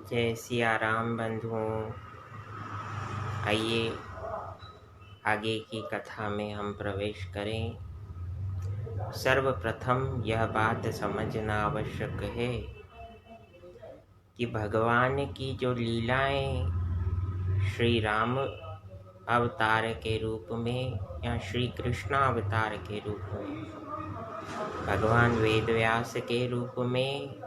जय सिया राम बंधुओं। आइए आगे की कथा में हम प्रवेश करें। सर्वप्रथम यह बात समझना आवश्यक है कि भगवान की जो लीलाएं श्री राम अवतार के रूप में या श्री कृष्ण अवतार के रूप में, भगवान वेदव्यास के रूप में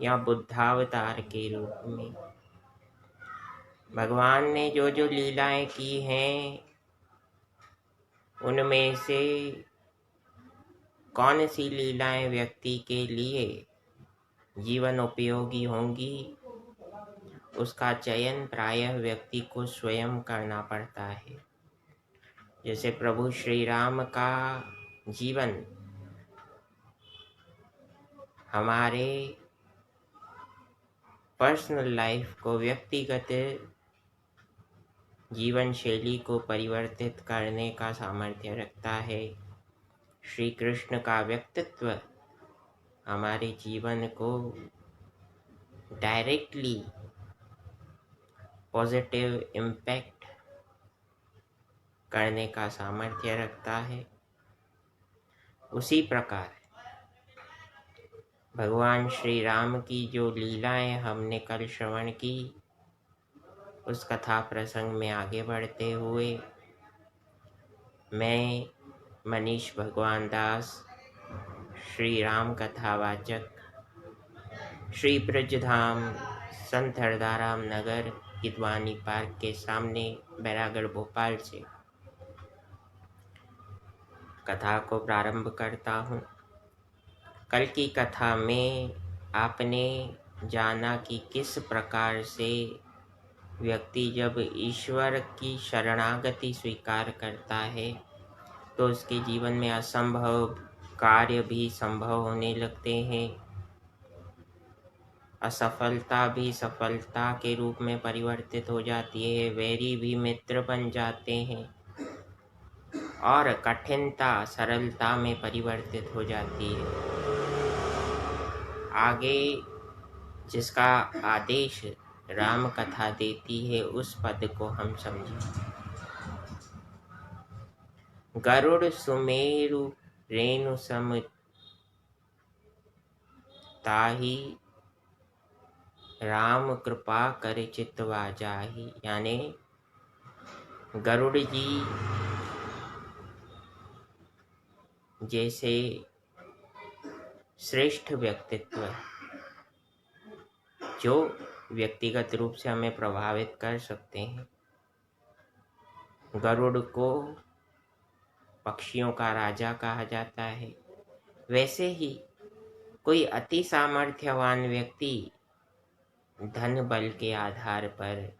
या बुद्धावतार के रूप में, भगवान ने जो जो लीलाएं की हैं उनमें से कौन सी लीलाएं व्यक्ति के लिए जीवन उपयोगी होंगी, उसका चयन प्रायः व्यक्ति को स्वयं करना पड़ता है। जैसे प्रभु श्री राम का जीवन हमारे पर्सनल लाइफ को, व्यक्तिगत जीवन शैली को परिवर्तित करने का सामर्थ्य रखता है। श्री कृष्ण का व्यक्तित्व हमारे जीवन को डायरेक्टली पॉजिटिव इम्पैक्ट करने का सामर्थ्य रखता है। उसी प्रकार भगवान श्री राम की जो लीलाएं हमने कल श्रवण की, उस कथा प्रसंग में आगे बढ़ते हुए मैं मनीष भगवान दास, श्री राम कथावाचक, श्री ब्रजधाम संत हरदाराम नगर किदवानी पार्क के सामने बैरागढ़ भोपाल से कथा को प्रारंभ करता हूँ। कल की कथा में आपने जाना कि किस प्रकार से व्यक्ति जब ईश्वर की शरणागति स्वीकार करता है तो उसके जीवन में असंभव कार्य भी संभव होने लगते हैं। असफलता भी सफलता के रूप में परिवर्तित हो जाती है, वैरी भी मित्र बन जाते हैं और कठिनता सरलता में परिवर्तित हो जाती है। आगे जिसका आदेश राम कथा देती है उस पद को हम समझें। गरुड़ सुमेरु रेणु सम ताहि, राम कृपा कर चितवा जाहि। यानी गरुड़ जी जैसे श्रेष्ठ व्यक्तित्व जो व्यक्तिगत रूप से हमें प्रभावित कर सकते हैं, गरुड़ को पक्षियों का राजा कहा जाता है। वैसे ही कोई अति सामर्थ्यवान व्यक्ति धन बल के आधार पर,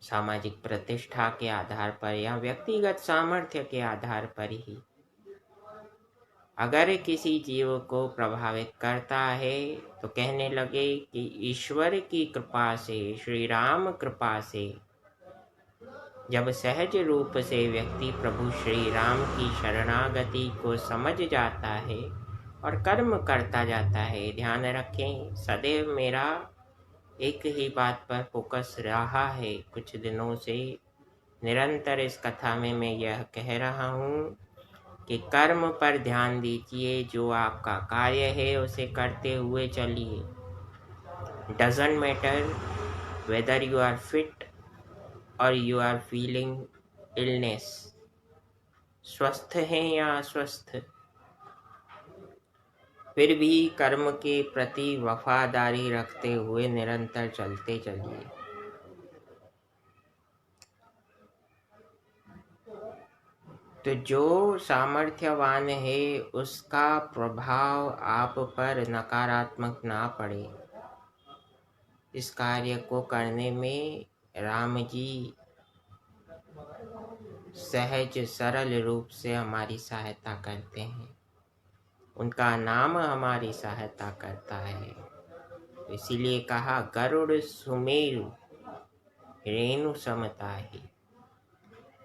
सामाजिक प्रतिष्ठा के आधार पर या व्यक्तिगत सामर्थ्य के आधार पर ही अगर किसी जीव को प्रभावित करता है तो कहने लगे कि ईश्वर की कृपा से, श्री राम कृपा से जब सहज रूप से व्यक्ति प्रभु श्री राम की शरणागति को समझ जाता है और कर्म करता जाता है। ध्यान रखें, सदैव मेरा एक ही बात पर फोकस रहा है। कुछ दिनों से निरंतर इस कथा में मैं यह कह रहा हूँ कि कर्म पर ध्यान दीजिए, जो आपका कार्य है उसे करते हुए चलिए। Doesn't matter whether you are fit और यू आर फीलिंग इलनेस, स्वस्थ हैं या अस्वस्थ, फिर भी कर्म के प्रति वफादारी रखते हुए निरंतर चलते चलिए। तो जो सामर्थ्यवान है उसका प्रभाव आप पर नकारात्मक ना पड़े, इस कार्य को करने में राम जी सहज सरल रूप से हमारी सहायता करते हैं। उनका नाम हमारी सहायता करता है। इसीलिए कहा गरुड़ सुमेरु रेणु समताहि।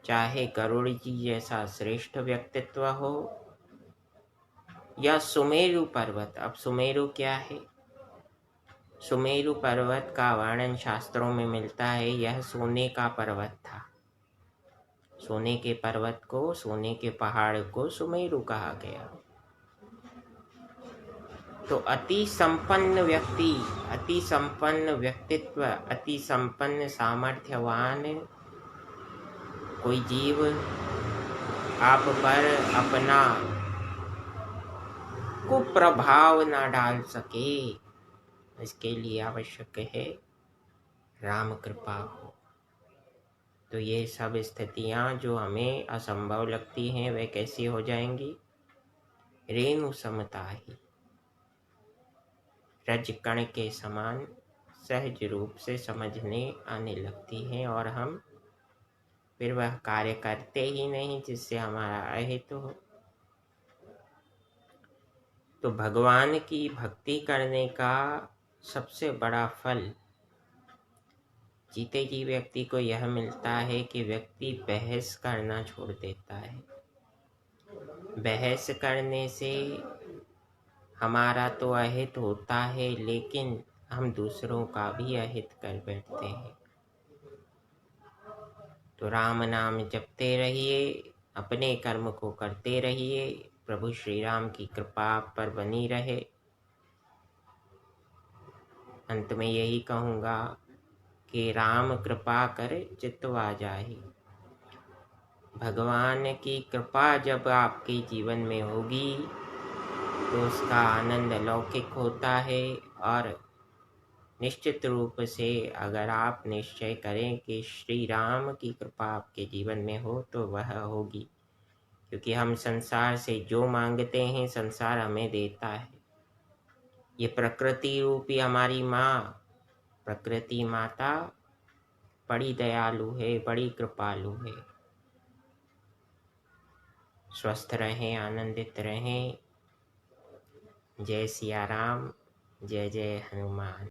चाहे गरुड़ जी जैसा श्रेष्ठ व्यक्तित्व हो या सुमेरु पर्वत। अब सुमेरु क्या है? सुमेरु पर्वत का वर्णन शास्त्रों में मिलता है। यह सोने का पर्वत था। सोने के पर्वत को, सोने के पहाड़ को सुमेरु कहा गया। तो अति संपन्न व्यक्ति, अति संपन्न व्यक्तित्व, अति संपन्न सामर्थ्यवान कोई जीव आप पर अपना कुप्रभाव न डाल सके, इसके लिए आवश्यक है राम कृपा हो। तो ये सब स्थितियां जो हमें असंभव लगती हैं वे कैसी हो जाएंगी? रेणु समता ही रजकण के समान सहज रूप से समझने आने लगती हैं, और हम फिर वह कार्य करते ही नहीं जिससे हमारा अहित हो। तो भगवान की भक्ति करने का सबसे बड़ा फल जीते जी व्यक्ति को यह मिलता है कि व्यक्ति बहस करना छोड़ देता है। बहस करने से हमारा तो अहित होता है, लेकिन हम दूसरों का भी अहित कर बैठते हैं। तो राम नाम जपते रहिए, अपने कर्म को करते रहिए, प्रभु श्री राम की कृपा आप पर बनी रहे। अंत में यही कहूँगा कि राम कृपा कर चितवा जाहि। भगवान की कृपा जब आपके जीवन में होगी तो उसका आनंद अलौकिक होता है। और निश्चित रूप से अगर आप निश्चय करें कि श्री राम की कृपा आपके जीवन में हो तो वह होगी, क्योंकि हम संसार से जो मांगते हैं संसार हमें देता है। ये प्रकृति रूपी हमारी माँ, प्रकृति माता बड़ी दयालु है, बड़ी कृपालु है। स्वस्थ रहें, आनंदित रहें। जय सिया राम, जय जय हनुमान।